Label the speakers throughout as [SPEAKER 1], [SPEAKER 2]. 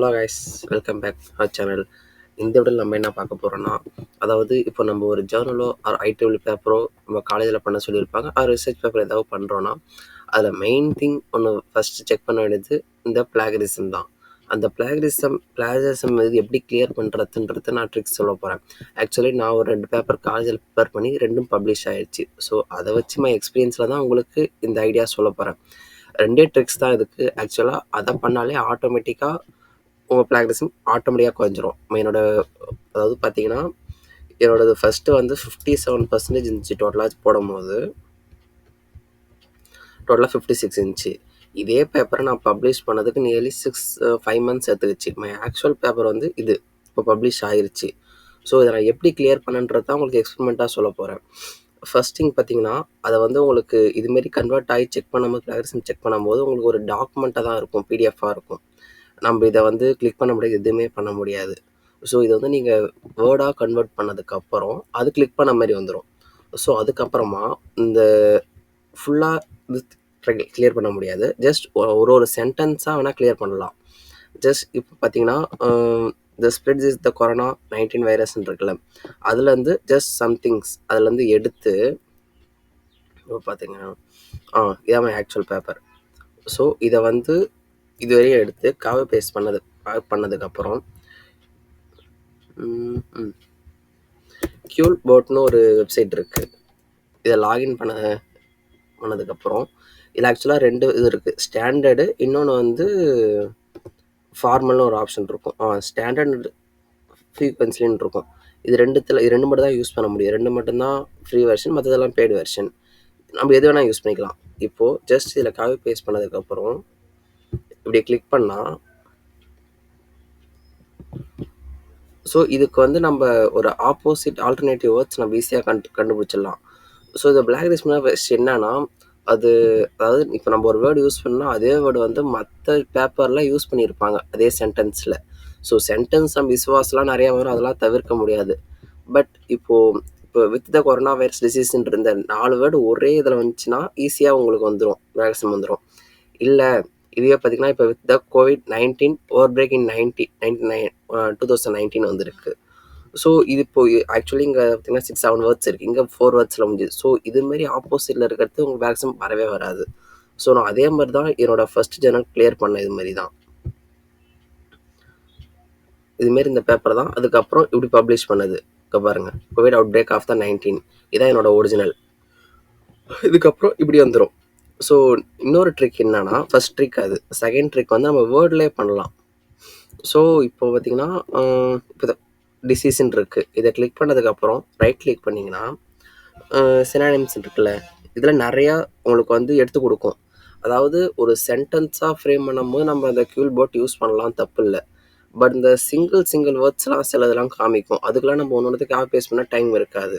[SPEAKER 1] Hello guys, welcome back our channel. இந்த வீடியோவில் நம்ம என்ன பார்க்க போகிறோன்னா, அதாவது இப்போ நம்ம ஒரு ஜேர்னலோ ஆர் ஐடிபிள் பேப்பரோ நம்ம காலேஜில் பண்ண சொல்லியிருப்பாங்க, ரிசர்ச் பேப்பர் ஏதாவது பண்ணுறோன்னா அதில் மெயின் திங் ஒன்று ஃபஸ்ட்டு செக் பண்ண வேண்டியது இந்த பிளாகரிசம் தான். அந்த பிளாகரிசம் இது எப்படி கிளியர் பண்ணுறதுன்றது நான் ட்ரிக்ஸ் சொல்ல போகிறேன். ஆக்சுவலி நான் ஒரு 2 பேப்பர் காலேஜில் ப்ரிப்பேர் பண்ணி 2ம் பப்ளிஷ் ஆகிடுச்சு. ஸோ அதை வச்சு மை எக்ஸ்பீரியன்ஸில் தான் உங்களுக்கு இந்த ஐடியா சொல்ல போகிறேன். 2 ட்ரிக்ஸ் தான் இதுக்கு. ஆக்சுவலாக அதை பண்ணாலே ஆட்டோமேட்டிக்காக உங்கள் பிளாகரிசம் ஆட்டோமேட்டிக்காக குறைஞ்சிரும். அதாவது பார்த்தீங்கன்னா, என்னோடது ஃபஸ்ட்டு வந்து 57% இருந்துச்சு டோட்டலாக போடும்போது. டோட்டலாக 56 இருந்துச்சு. இதே பேப்பரை நான் பப்ளிஷ் பண்ணதுக்கு நியர்லி 5 மந்த்ஸ் எடுத்துக்கிச்சு. மை ஆக்சுவல் பேப்பர் வந்து இது இப்போ பப்ளிஷ் ஆகிருச்சு. ஸோ இதை நான் எப்படி கிளியர் பண்ணன்றது தான் உங்களுக்கு எக்ஸ்பெரிமெண்ட்டாக சொல்ல போகிறேன். ஃபர்ஸ்ட் திங் பார்த்தீங்கன்னா, அதை வந்து உங்களுக்கு இதுமாரி கன்வெர்ட் ஆகி செக் பண்ணும்போது பிளாகரிசம் செக் பண்ணும்போது உங்களுக்கு ஒரு டாக்குமெண்ட்டாக தான் இருக்கும், பிடிஎஃபாக இருக்கும். நம்ம இதை வந்து கிளிக் பண்ண முடியாது, எதுவுமே பண்ண முடியாது. ஸோ இதை வந்து நீங்கள் வேர்டாக கன்வெர்ட் பண்ணதுக்கப்புறம் அது கிளிக் பண்ண மாதிரி வந்துடும். ஸோ அதுக்கப்புறமா இந்த ஃபுல்லாக இது கிளியர் பண்ண முடியாது. ஜஸ்ட் ஒரு சென்டென்ஸாக வேணால் கிளியர் பண்ணலாம். ஜஸ்ட் இப்போ பார்த்தீங்கன்னா, த ஸ்ப்ரெட்ஸ் இஸ் த கொரோனா-19 வைரஸ்ன்னு இருக்குல்ல, அதுலேருந்து ஜஸ்ட் சம்திங்ஸ் அதுலேருந்து எடுத்து இப்போ பார்த்தீங்கன்னா இதான் மை ஆக்சுவல் பேப்பர். ஸோ இதை வந்து இதுவரையும் எடுத்து காப்பி பேஸ்ட் பண்ணதுக்கப்புறம் QBOTன்னு ஒரு வெப்சைட் இருக்குது. இதை லாகின் பண்ணதுக்கப்புறம் இதில் ஆக்சுவலாக 2 இது இருக்குது, ஸ்டாண்டர்டு, இன்னொன்று வந்து ஃபார்மல்னு ஒரு ஆப்ஷன் இருக்கும். ஸ்டாண்டர்ட் ஃப்ரீக்வன்சின்னு இருக்கும். இது 2 மட்டும் தான் யூஸ் பண்ண முடியும். 2 மட்டும்தான் ஃப்ரீ வெர்ஷன், மற்றதெல்லாம் பெய்டு வெர்ஷன். நம்ம எது வேணால் யூஸ் பண்ணிக்கலாம். இப்போது ஜஸ்ட் இதில் காப்பி பேஸ்ட் பண்ணதுக்கப்புறம் இப்படி கிளிக் பண்ணால், ஸோ இதுக்கு வந்து நம்ம ஒரு ஆல்டர்னேட்டிவ் வேர்ட்ஸ் நம்ம ஈஸியாக கண்டுபிடிச்சிடலாம். ஸோ இந்த பிளாகரிசம்னா ஃபஸ்ட் என்னன்னா, அதாவது இப்போ நம்ம ஒரு வேர்டு யூஸ் பண்ணால் அதே வேர்டு வந்து மற்ற பேப்பரில் யூஸ் பண்ணியிருப்பாங்க அதே சென்டென்ஸில். ஸோ சென்டென்ஸ் நம்ம விசுவாசலாம் நிறையா வரும், அதெல்லாம் தவிர்க்க முடியாது. பட் இப்போ வித் த கொரோனா வைரஸ் டிசீஸ்ன்ற இந்த 4 வேர்டு ஒரே இதில் வந்துச்சுன்னா ஈஸியாக உங்களுக்கு வந்துடும், பிளாகரிசம் வந்துடும். இல்லை இதுவே பார்த்தீங்கன்னா, இப்போ with the COVID-19 over break in 2019 வந்திருக்கு. ஸோ இது இப்போ ஆக்சுவலி இங்கே பார்த்தீங்கன்னா 6-7 வேர்ட்ஸ் இருக்குது, இங்கே 4 வேர்ட்ஸில் முடிஞ்சுது. ஸோ இதுமாரி ஆப்போசிட்டில் இருக்கிறது உங்களுக்கு பிளாகரிசம் வரவே வராது. ஸோ நான் அதே மாதிரி தான் என்னோட ஃபர்ஸ்ட் ஜேர்னல் கிளியர் பண்ணேன். இதுமாரி தான், இதுமாரி இந்த பேப்பர் தான் அதுக்கப்புறம் இப்படி பப்ளிஷ் பண்ணது. இங்கே பாருங்கள், covid outbreak of the 19, இதான் என்னோட ஒரிஜினல். இதுக்கப்புறம் இப்படி வந்துடும். ஸோ இன்னொரு ட்ரிக் என்னன்னா, ஃபர்ஸ்ட் ட்ரிக் அது. செகண்ட் ட்ரிக் வந்து நம்ம வேர்ட்லேயே பண்ணலாம். ஸோ இப்போ பார்த்தீங்கன்னா, இப்போ டிசீஸ்ன்னு இருக்குது, இதை கிளிக் பண்ணதுக்கப்புறம் ரைட் கிளிக் பண்ணிங்கன்னா சினானிம்ஸ் இருக்குல்ல, இதில் நிறையா உங்களுக்கு வந்து எடுத்து கொடுக்கும். அதாவது ஒரு சென்டென்ஸாக ஃப்ரேம் பண்ணும்போது நம்ம அந்த QBOT யூஸ் பண்ணலாம், தப்பு இல்லை. பட் இந்த சிங்கிள் வேர்ட்ஸ்லாம் சிலதெல்லாம் காமிக்கும், அதுக்கெலாம் நம்ம ஒன்று காப்பி பேஸ்ட் பண்ண டைம் இருக்காது.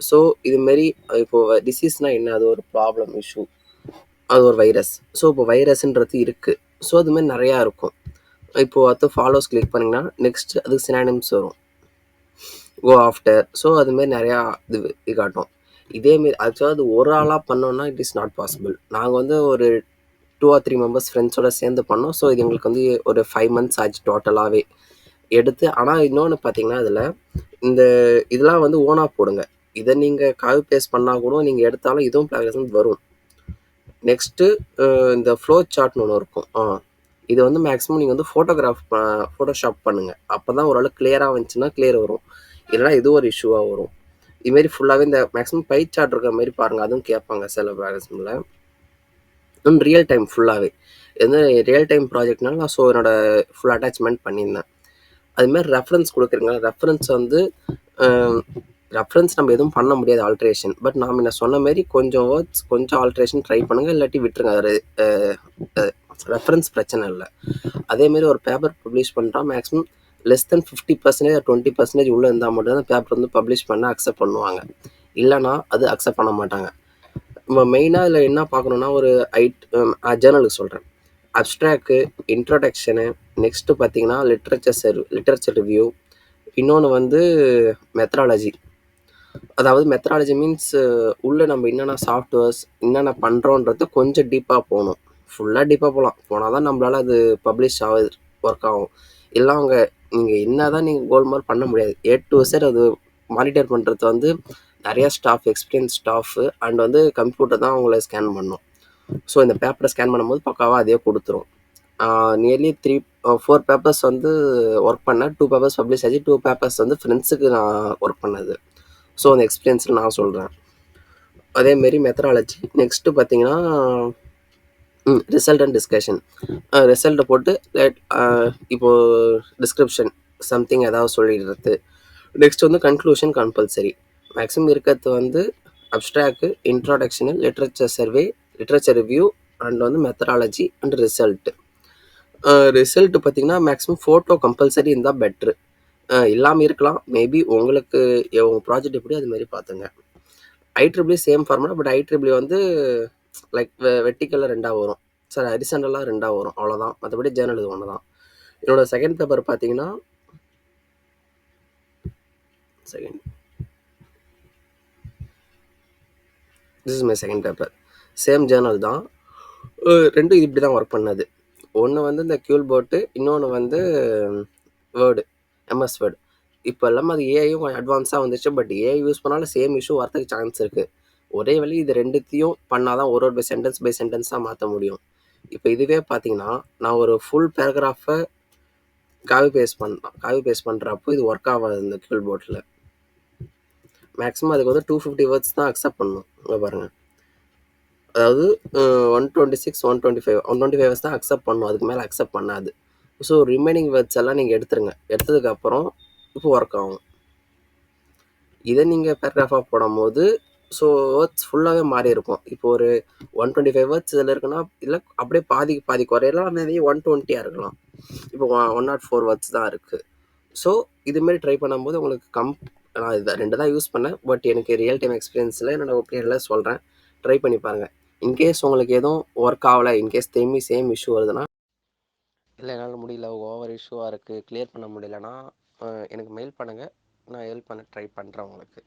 [SPEAKER 1] ஸோ இதுமாரி இப்போது டிசீஸ்னால் என்ன, அது ஒரு ப்ராப்ளம் இஷ்யூ, அது ஒரு வைரஸ். ஸோ இப்போ வைரஸ்ன்றது இருக்குது. ஸோ அதுமாதிரி நிறையா இருக்கும். இப்போது அது ஃபாலோஸ் கிளிக் பண்ணிங்கன்னா நெக்ஸ்ட் அதுக்கு சினானிம்ஸ் வரும், கோ ஆஃப்டர். ஸோ அதுமாரி நிறையா இது காட்டும். இதேமாரி ஆக்சுவலாக அது ஒரு ஆளாக பண்ணோன்னா இட் இஸ் நாட் பாசிபிள். நாங்கள் வந்து ஒரு 2 or 3 மெம்பர்ஸ் ஃப்ரெண்ட்ஸோடு சேர்ந்து பண்ணோம். ஸோ இது எங்களுக்கு வந்து ஒரு 5 மந்த்ஸ் ஆச்சு டோட்டலாகவே எடுத்து. ஆனால் இன்னொன்று பார்த்தீங்கன்னா, இதில் இதெல்லாம் வந்து ஓனாக போடுங்க. இதை நீங்கள் காப்பி பேஸ்ட் பண்ணால் கூட நீங்கள் எடுத்தாலும் இதுவும் பிளாகரிசம் வரும். நெக்ஸ்ட்டு இந்த ஃப்ளோ சார்ட்னு ஒன்று இருக்கும். இது வந்து மேக்ஸிமம் நீங்கள் வந்து ஃபோட்டோஷாப் பண்ணுங்கள். அப்போ தான் ஓரளவு கிளியராக வந்துச்சுன்னா கிளியர் வரும், இல்லைனா இது ஒரு இஷ்யூவாக வரும். இதுமாரி ஃபுல்லாகவே இந்த மேக்ஸிமம் பை சார்ட் இருக்கிற மாதிரி பாருங்கள், அதுவும் கேட்பாங்க சில பிளாகரிசமில். ரியல் டைம் ஃபுல்லாகவே எந்த ரியல் டைம் ப்ராஜெக்ட்னால நான் ஸோ என்னோடய ஃபுல் அட்டாச்மெண்ட் பண்ணியிருந்தேன். அதுமாதிரி ரெஃபரன்ஸ் கொடுக்குறீங்களா, ரெஃபரன்ஸ் வந்து ரெஃபரன்ஸ் நம்ம எதுவும் பண்ண முடியாது ஆல்ட்ரேஷன். பட் நான் முன்ன சொன்ன மாரி கொஞ்சம் வேர்ட்ஸ் கொஞ்சம் ஆல்ட்ரேஷன் ட்ரை பண்ணுங்கள், இல்லாட்டி விட்டுருங்க. ரெஃபரன்ஸ் பிரச்சனை இல்லை. அதேமாரி ஒரு பேப்பர் பப்ளிஷ் பண்ணுறா மேக்ஸிமம் லெஸ் தென் 50% or 20% உள்ளே இருந்தால் மட்டும் தான் பேப்பர் வந்து பப்ளிஷ் பண்ண அக்செப்ட் பண்ணுவாங்க, இல்லைனா அது அக்செப்ட் பண்ண மாட்டாங்க. நம்ம மெயினாக இதில் என்ன பார்க்கணுன்னா, ஒரு ஜேர்னலுக்கு சொல்கிறேன், அப்ஸ்ட்ராக்டு, இன்ட்ரோடக்ஷனு, நெக்ஸ்ட்டு பார்த்தீங்கன்னா லிட்ரேச்சர் ரிவ்யூ, இன்னொன்று வந்து மெத்தடாலஜி. அதாவது மெத்தடாலஜி மீன்ஸ் உள்ளே நம்ம என்னென்ன சாஃப்ட்வேர்ஸ் என்னென்ன பண்ணுறோன்றது கொஞ்சம் டீப்பாக போகணும். ஃபுல்லாக டீப்பாக போனால் தான் நம்மளால் அது பப்ளிஷ் ஒர்க் ஆகும். இல்ல அவங்க நீங்கள் என்ன தான் நீங்கள் கோல் மார்க் பண்ண முடியாது. ஏ டு இசட் அது மானிட்டர் பண்ணுறது வந்து நிறையா ஸ்டாஃப், எக்ஸ்பீரியன்ஸ் ஸ்டாஃபு அண்ட் வந்து கம்ப்யூட்டர் தான் அவங்கள ஸ்கேன் பண்ணும். ஸோ இந்த பேப்பரை ஸ்கேன் பண்ணும்போது பக்காவாக அதே கொடுத்துரும். நியர்லி 4 பேப்பர்ஸ் வந்து ஒர்க் பண்ணேன். 2 பேப்பர்ஸ் பப்ளிஷ் ஆச்சு. 2 பேப்பர்ஸ் வந்து ஃப்ரெண்ட்ஸுக்கு நான் ஒர்க் பண்ணது. ஸோ அந்த எக்ஸ்பீரியன்ஸில் நான் சொல்கிறேன். அதேமாரி மெத்தடாலஜி நெக்ஸ்ட்டு பார்த்தீங்கன்னா ரிசல்ட் அண்ட் டிஸ்கஷன். ரிசல்ட்டை போட்டு இப்போது டிஸ்கிரிப்ஷன் சம்திங் ஏதாவது சொல்லிடுறது. நெக்ஸ்ட் வந்து கன்க்ளூஷன் கம்பல்சரி. மேக்ஸிமம் இருக்கிறது வந்து abstract, introduction, literature survey, literature review and வந்து மெத்தடாலஜி அண்ட் ரிசல்ட். ரிசல்ட் பார்த்தீங்கன்னா மேக்ஸிமம் ஃபோட்டோ கம்பல்சரி இருந்தால் பெட்ரு. இல்லாமல் இருக்கலாம். மேபி உங்களுக்கு உங்கள் ப்ராஜெக்ட் எப்படியோ அது மாதிரி பார்த்துங்க. IEEE same formula. But IEEE வந்து லைக் வெர்டிக்கலில் 2ஆக வரும். சார் ஹரிசாண்டலாக 2ஆக வரும். அவ்வளோதான். மற்றபடி ஜேர்னல் இது ஒன்று தான். என்னோட செகண்ட் பேப்பர் பார்த்தீங்கன்னா this is my second paper. Same Journal தான். ரெண்டும் இது இப்படி தான் ஒர்க் பண்ணது. ஒன்று வந்து இந்த கியூல் போட்டு, இன்னொன்று வந்து வேர்டு, MS வேர்டு. இப்போ எல்லாமே அது ஏஐயும் கொஞ்சம் அட்வான்ஸாக வந்துச்சு. பட் ஏஐ யூஸ் பண்ணாலும் சேம் இஷ்யூ வரதுக்கு சான்ஸ் இருக்குது. ஒரே வழி இது ரெண்டுத்தையும் பண்ணால் தான் ஒரு பை சென்டென்ஸாக மாற்ற முடியும். இப்போ இதுவே பார்த்தீங்கன்னா நான் ஒரு ஃபுல் பேராகிராஃபை காப்பி பேஸ்ட் பண்ணுறப்போ இது ஒர்க் ஆகாது இந்த கியூல் போர்ட்டில். மேக்ஸிமம் அதுக்கு வந்து 250 வேர்ட்ஸ் தான் அக்செப்ட் பண்ணணும். இங்கே பாருங்கள், அதாவது 126, 125 வேர்ட்ஸ் தான் அக்செப்ட் பண்ணணும். அதுக்கு மேலே அக்செப்ட் பண்ணாது. ஸோ ரிமைனிங் வேர்ட்ஸ் எல்லாம் நீங்கள் எடுத்துருங்க. எடுத்ததுக்கப்புறம் இப்போ ஒர்க் ஆகும். இதை நீங்கள் பேராகிராஃபாக போடும்போது ஸோ வேர்ட்ஸ் ஃபுல்லாகவே மாறி இருக்கும். இப்போ ஒரு 125 வேர்ட்ஸ் இதில் இருக்குன்னா இல்லை அப்படியே பாதி குறையலாம், மேபி 120 இருக்கலாம். இப்போ 104 வேர்ட்ஸ் தான் இருக்குது. ஸோ இதுமாரி ட்ரை பண்ணும்போது உங்களுக்கு நான் இதை 2 தான் யூஸ் பண்ணேன். பட் எனக்கு ரியல் டைம் எக்ஸ்பீரியன்ஸில் என்னோட ஒப்பீனியனில் சொல்கிறேன். ட்ரை பண்ணி பாருங்கள். இன்கேஸ் உங்களுக்கு எதுவும் ஒர்க் ஆகலை, இன்கேஸ் திரும்பி சேம் இஷ்யூ வருதுன்னா, இல்லை என்னால் முடியல, ஓவர் இஷ்யூவாக இருக்குது, கிளியர் பண்ண முடியலன்னா எனக்கு மெயில் பண்ணுங்கள். நான் ஹெல்ப் பண்ண ட்ரை பண்ணுறேன் உங்களுக்கு.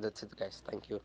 [SPEAKER 1] That's it guys. தேங்க்யூ.